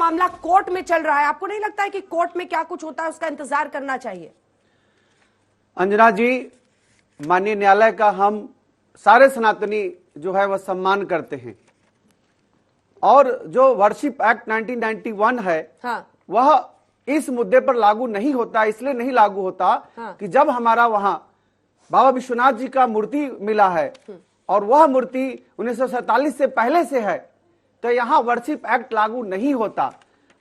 मामला कोर्ट में चल रहा है, आपको नहीं लगता है कि कोर्ट में क्या कुछ होता है उसका इंतजार करना चाहिए? अंजना जी, माननीय न्यायालय का हम सारे सनातनी जो है वह सम्मान करते हैं, और जो वर्शिप एक्ट 1991 है हाँ। वह इस मुद्दे पर लागू नहीं होता। इसलिए नहीं लागू होता हाँ। कि जब हमारा वहां बाबा विश्वनाथ जी का मूर्ति मिला है और वह मूर्ति 1947 से पहले से है, तो यहाँ वर्शिप एक्ट लागू नहीं होता।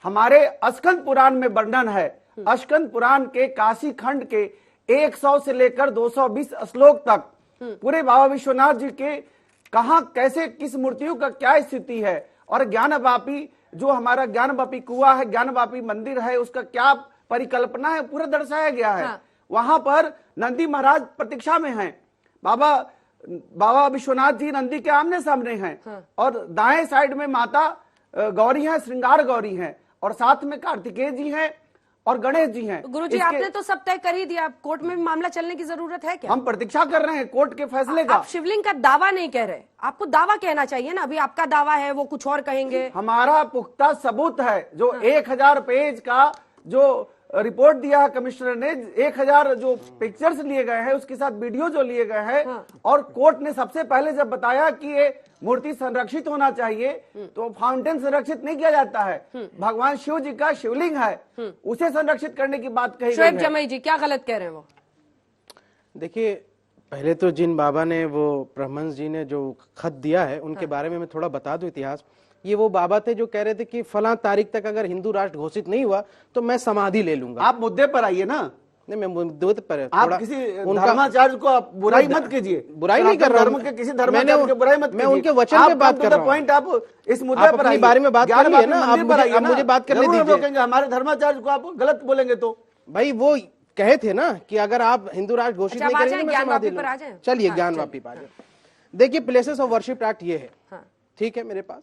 हमारे अस्कंद पुराण में वर्णन है, अस्कंद पुराण के काशी खंड के 100 से लेकर 220 श्लोक तक पूरे बाबा विश्वनाथ जी के कहां कैसे किस मूर्तियों का क्या स्थिति है, और ज्ञानवापी जो हमारा ज्ञानवापी कुआं है, ज्ञानवापी मंदिर है, उसका क्या परिकल्पना है, पूरा दर्शाया गया है। हाँ। वहां पर नंदी महाराज प्रतीक्षा में हैं, बाबा विश्वनाथ जी नंदी के आमने सामने हैं। हाँ। और दाएं साइड में माता गौरी हैं, श्रृंगार गौरी हैं, और साथ में कार्तिकेय जी हैं और गणेश जी हैं। गुरुजी, आपने तो सब तय कर ही दिया, कोर्ट में मामला चलने की जरूरत है क्या? हम प्रतीक्षा कर रहे हैं कोर्ट के फैसले का। आप शिवलिंग का दावा नहीं कह रहे, आपको दावा कहना चाहिए ना। अभी आपका दावा है, वो कुछ और कहेंगे। हमारा पुख्ता सबूत है, जो 1000 पेज का जो रिपोर्ट दिया है कमिश्नर ने, 1000 जो पिक्चर्स लिए गए हैं, उसके साथ वीडियो जो लिए गए हैं। हाँ। और कोर्ट ने सबसे पहले जब बताया कि ये मूर्ति संरक्षित होना चाहिए, तो फाउंटेन संरक्षित नहीं किया जाता है, भगवान शिव जी का शिवलिंग है, उसे संरक्षित करने की बात कही गई शोएब है। जमई जी, क्या गलत कह रहे हैं वो? देखिए, पहले तो जिन बाबा ने, वो ब्रह्मंस जी ने जो खत दिया है, उनके बारे में मैं थोड़ा बता दूं इतिहास। ये वो बाबा थे जो कह रहे थे कि फलां तारीख तक अगर हिंदू राष्ट्र घोषित नहीं हुआ तो मैं समाधि ले लूंगा। आप मुद्दे पर आइए ना। नहीं, मैं मुद्दे पर आप किसी धर्माचार्य को आप बुराई मत कीजिए। बुराई नहीं कर रहा हूं, के किसी धर्माचार्य को बुराई मत कीजिए। मैं उनके वचन पे बात कर रहा हूं। पॉइंट आप इस मुद्दे पर आइए, बारे में बात कर रही है ना, आप मुझे बात करने दीजिए। रोकेंगे हमारे धर्माचार्य को, आप गलत बोलेंगे तो। भाई वो कहे थे ना कि अगर आप हिंदू राष्ट्र घोषित नहीं करेंगे तो मैं समाधि पर आ जाए। चलिए ज्ञानवापी पर आ जाए। देखिए, प्लेसेस ऑफ वर्शिप एक्ट ये है, ठीक है मेरे पास।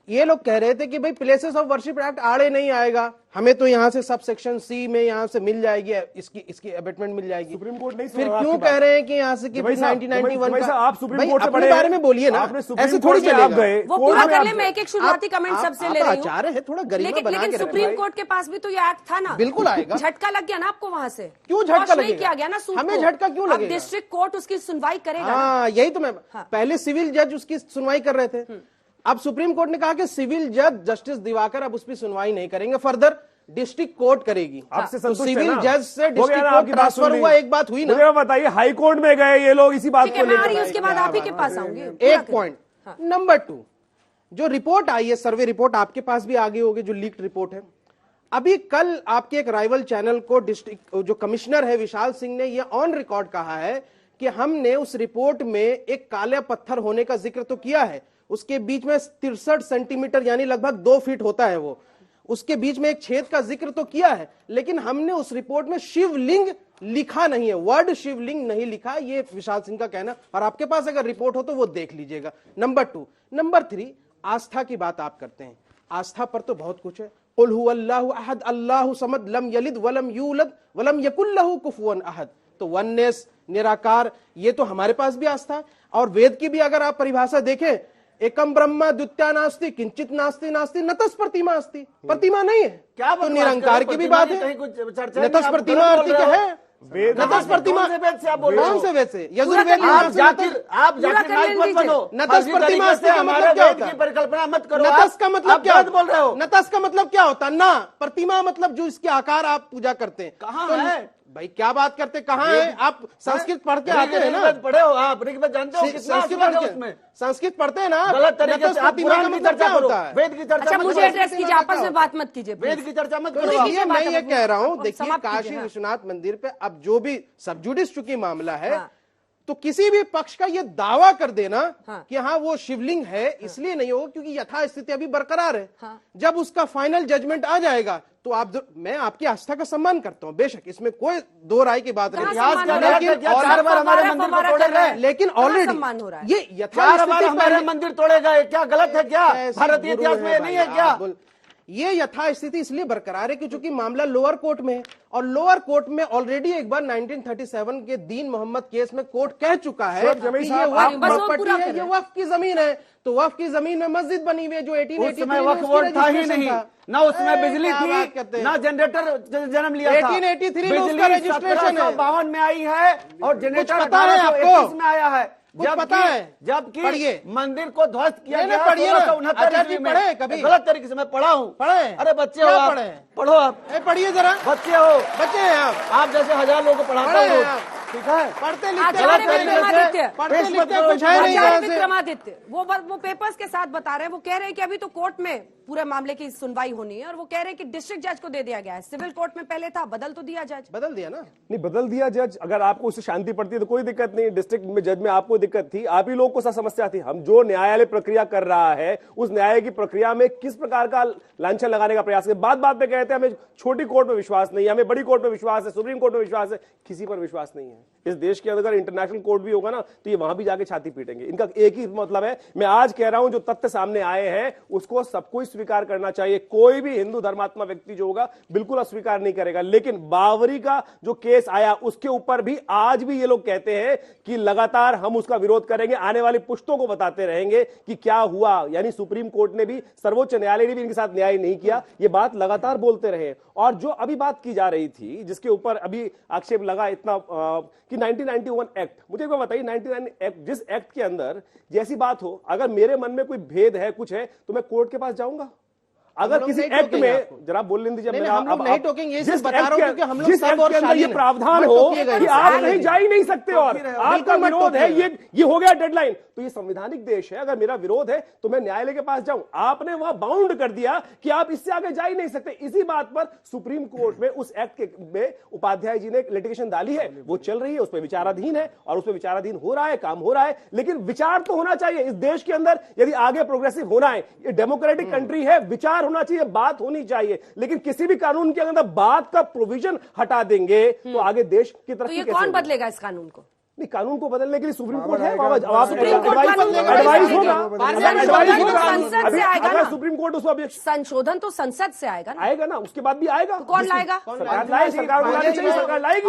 ये लोग कह रहे थे कि भाई प्लेसेस ऑफ वर्शिप एक्ट आड़े नहीं आएगा, हमें तो यहाँ से सब सेक्शन सी में यहाँ से मिल जाएगी, इसकी अबेटमेंट मिल जाएगी। सुप्रीम कोर्ट नहीं, फिर क्यों कह रहे हैं कि यहाँ से कि 1991 का? आप सुप्रीम कोर्ट से अपने बारे में बोलिए ना, ऐसे थोड़ी चलेगा। वो पूरा कर ले, मैं एक शुरुआती कमेंट सबसे ले रही हूँ। आचार्य है, थोड़ा गरिमा बना के लेकिन सुप्रीम कोर्ट के पास भी तो ये एक्ट था ना। बिल्कुल आएगा। झटका लग गया ना आपको वहां से? क्यों झटका नहीं किया गया ना सूट हमें को। झटका क्यों लगेगा? डिस्ट्रिक्ट कोर्ट उसकी सुनवाई करेगा। हाँ, यही तो मैं, पहले सिविल जज उसकी सुनवाई कर रहे थे, अब सुप्रीम कोर्ट ने कहा कि सिविल जज जस्टिस दिवाकर अब उस पर सुनवाई नहीं करेंगे, फर्दर डिस्ट्रिक्ट कोर्ट करेगी। आपसे तो संतुष्ट है सिविल ना? जज से हो गया डिस्ट्रिक्ट ना, कोर्ट आपकी बात ट्रांसफर सुन ली। हुआ, एक बात हुई ना। मुझे बताइए, हाई कोर्ट में गए ये लोग इसी बात को मैं आ रही हूँ, लेकर। उसके बाद आप ही के पास आऊंगी। एक पॉइंट। नंबर 2, जो रिपोर्ट आई है, सर्वे रिपोर्ट आपके पास भी आगे होगी, जो लीक्ड रिपोर्ट है। अभी कल आपके एक राइवल चैनल को डिस्ट्रिक्ट जो कमिश्नर है विशाल सिंह ने ये ऑन रिकॉर्ड कहा है कि हमने उस रिपोर्ट में एक काले पत्थर होने का जिक्र तो किया है, उसके बीच में 63 सेंटीमीटर यानी लगभग 2 फीट होता है वो, उसके बीच में एक छेद का जिक्र तो किया है, लेकिन हमने उस रिपोर्ट में शिवलिंग लिखा नहीं है, वर्ड शिवलिंग नहीं लिखा, ये विशाल सिंह का कहना। और आपके पास अगर रिपोर्ट हो तो वो देख लीजिएगा। नंबर 2। नंबर 3, आस्था की बात आप करते हैं, आस्था पर तो बहुत कुछ है। कुल हुवल्लाहु अहद अल्लाहु समद लम यलिद वलम यूलद वलम यकुल लहु कुफुवन अहद। तो वननेस, निराकार, ये तो हमारे पास भी आस्था है। और वेद की भी अगर आप परिभाषा देखें, एकम ब्रह्म द्वितीया नास्ति किंचित नास्ति नास्ति नतस प्रतिमा अस्ति। प्रतिमा नहीं है क्या तो निरंकार की भी बात है। नतस प्रतिमा अर्थ क्या है? नतस प्रतिमा कौन से वेद से? यजुर्वेद। आप जाकिर नाइक मत बनो। नतस प्रतिमा अस्ति का मतलब क्या होता है? परिकल्पना मत करो। नतस का मतलब क्या बोल रहे हो? नतस का मतलब क्या होता है? ना प्रतिमा मतलब जो इसके आकार आप पूजा करते हैं। कहाँ है भाई? क्या बात करते, कहाँ है? आप संस्कृत पढ़ के आते हैं ना? पढ़े हो आप? ऋग्वेद जानते हो? संस्कृत पढ़ते हैं ना? गलत तरीके से आप पुराण की चर्चा होता है, वेद की चर्चा। मुझे एड्रेस कीजिए, आपस में बात मत कीजिए, वेद की चर्चा मत तो करो। इसलिए मैं ये कह रहा हूं, देखिए समाप्त काशी कीजिए, विश्वनाथ मंदिर पे अब जो भी सब जुडिस चुकी मामला है, तो किसी भी पक्ष का ये दावा कर देना कि हाँ वो शिवलिंग है, इसलिए नहीं होगा क्योंकि यथास्थिति अभी बरकरार है। जब उसका फाइनल जजमेंट आ जाएगा तो आप, मैं आपकी आस्था का सम्मान करता हूं, बेशक इसमें कोई दो राय की बात नहीं। लेकिन ऑलरेडी ये यथास्थिति हमारे मंदिर तोड़े गए, क्या गलत है क्या? भारतीय इतिहास में नहीं है क्या? ये यथास्थिति इसलिए बरकरार है कि चूंकि मामला लोअर कोर्ट में है और लोअर कोर्ट में ऑलरेडी एक बार 1937 के दीन मोहम्मद केस में कोर्ट कह चुका है शोएब जमील कि साहब, ये वक्फ बस वो प्रॉपर्टी पूरा है, कर ये रहे हैं। वक्फ की जमीन है। तो वक्फ की जमीन में मस्जिद बनी हुई है जो 1883 उस समय में वक्फ उसकी बोर्ड था ही registration नहीं, था। ना उसमें अरे, बिजली क्या बात कहते थी, हैं? ना जनरेटर जन्म लिया था। 1883 में उसका registration है। 1752 में आई है और जनरेटर पता है आपको? 1821 में आया है। कुछ पता है? जबकि पढ़िए। मंदिर को ध्वस्त किया नहीं, गया पढ़िए ना। 1669 आचार्य जी ईस्वी में। पढ़े कभी? गलत तरीके से मैं पढ़ा हूँ। पढ़े? अरे बच्चे हो क्या आप, पढ़े? पढ़ो आप, पढ़िए जरा, बच्चे हो बच्चे हैं आप, जैसे हजार लोगों को पढ़ाता पढ़े हैं हूँ, आप। ठीक है। पढ़ते लिखते आचार्य विक्रमादित्य। पढ़ते पेश लिखते मत कुछ है नहीं आचार्य यहाँ से। विक्रमादित्य वो पेपर्स के साथ बता रहे हैं, वो कह रहे हैं कि अभी तो कोर्ट में पूरे मामले की सुनवाई होनी है और वो कह रहे हैं कि डिस्ट्रिक्ट जज को दे दिया गया है। सिविल कोर्ट में पहले था, बदल तो दिया जज। बदल दिया ना। नहीं, बदल दिया जज। अगर आपको उससे शांति पड़ती है तो कोई दिक्कत नहीं। डिस्ट्रिक्ट में जज में आपको दिक्कत थी, आप ही लोगों को सा समस्या थी। हम जो न्यायालय प्रक्रिया कर रहा है उस न्याय की प्रक्रिया में किस प्रकार का लांछन लगाने का प्रयास है। बात बात पे कहते हैं हमें छोटी कोर्ट में विश्वास नहीं है, हमें बड़ी कोर्ट में विश्वास है, सुप्रीम कोर्ट में विश्वास है। किसी पर विश्वास नहीं है। इस देश के अंदर इंटरनेशनल कोर्ट भी होगा ना तो ये वहां भी जाके छाती पीटेंगे। इनका एक ही मतलब है, मैं आज कह रहा हूं जो तथ्य सामने आए हैं उसको सबको स्वीकार करना चाहिए। कोई भी हिंदू धर्मात्मा व्यक्ति जो होगा बिल्कुल अस्वीकार नहीं करेगा। लेकिन बावरी का जो केस आया उसके ऊपर भी आज भी ये लोग कहते हैं कि लगातार हम उसका विरोध करेंगे, आने वाली पुश्तों को बताते रहेंगे कि क्या हुआ। यानी सुप्रीम कोर्ट ने भी, सर्वोच्च न्यायालय ने भी इनके साथ न्याय नहीं किया, ये बात लगातार बोलते रहे। और जो अभी बात की जा रही थी जिसके ऊपर अभी आक्षेप लगा इतना कि 1991 एक्ट, मुझे एक बार बताइए 1991 एक्ट, जिस एक्ट के अंदर जैसी बात हो, अगर मेरे मन में कोई भेद है, कुछ है, तो मैं कोर्ट के पास जाऊंगा। अगर किसी एक्ट में, जरा बोल लेने दीजिए, हम लोग नहीं टोकेंगे, ये सिर्फ बता रहा हूं क्योंकि हम लोग जिस सब एक्ट और के अंदर ये शालीन प्रावधान हैं। हो मत टोकिएगा कि इसे, आप शालीन कहीं है। जा ही नहीं सकते और आपका बिल्कुल मत विरोध है, टोकिएगा। ये हो गया डेडलाइन, तो ये संवैधानिक देश है। अगर मेरा विरोध है तो मैं न्यायालय के पास जाऊं। आपने वहां बाउंड कर दिया कि आप इससे आगे जा ही नहीं सकते। इसी बात पर सुप्रीम कोर्ट में उस एक्ट में उपाध्याय जी ने लिटिगेशन डाली है, वो चल रही है, उस पर विचाराधीन है और उस पर विचाराधीन हो रहा है, काम हो रहा है। लेकिन विचार तो होना चाहिए इस देश के अंदर। यदि आगे प्रोग्रेसिव होना है, ये डेमोक्रेटिक कंट्री है, विचार होना चाहिए, बात होनी चाहिए। लेकिन किसी भी कानून के अंदर बात का प्रोविजन हटा देंगे तो आगे देश की तरफ तो ये कौन बदलेगा इस कानून को? नहीं, कानून को बदलने के लिए सुप्रीम कोर्ट है, सुप्रीम कोर्ट कानून एडवाइस होगा, संसद से आएगा ना। अगर सुप्रीम कोर्ट उसको ऑब्जेक्शन संशोधन तो संसद से आएगा ना, आएगा ना, उसके बाद भी आएगा। कौन लाएगा? सरकार लाएगी, सरकार को लानी चाहिए, सरकार लाएगी।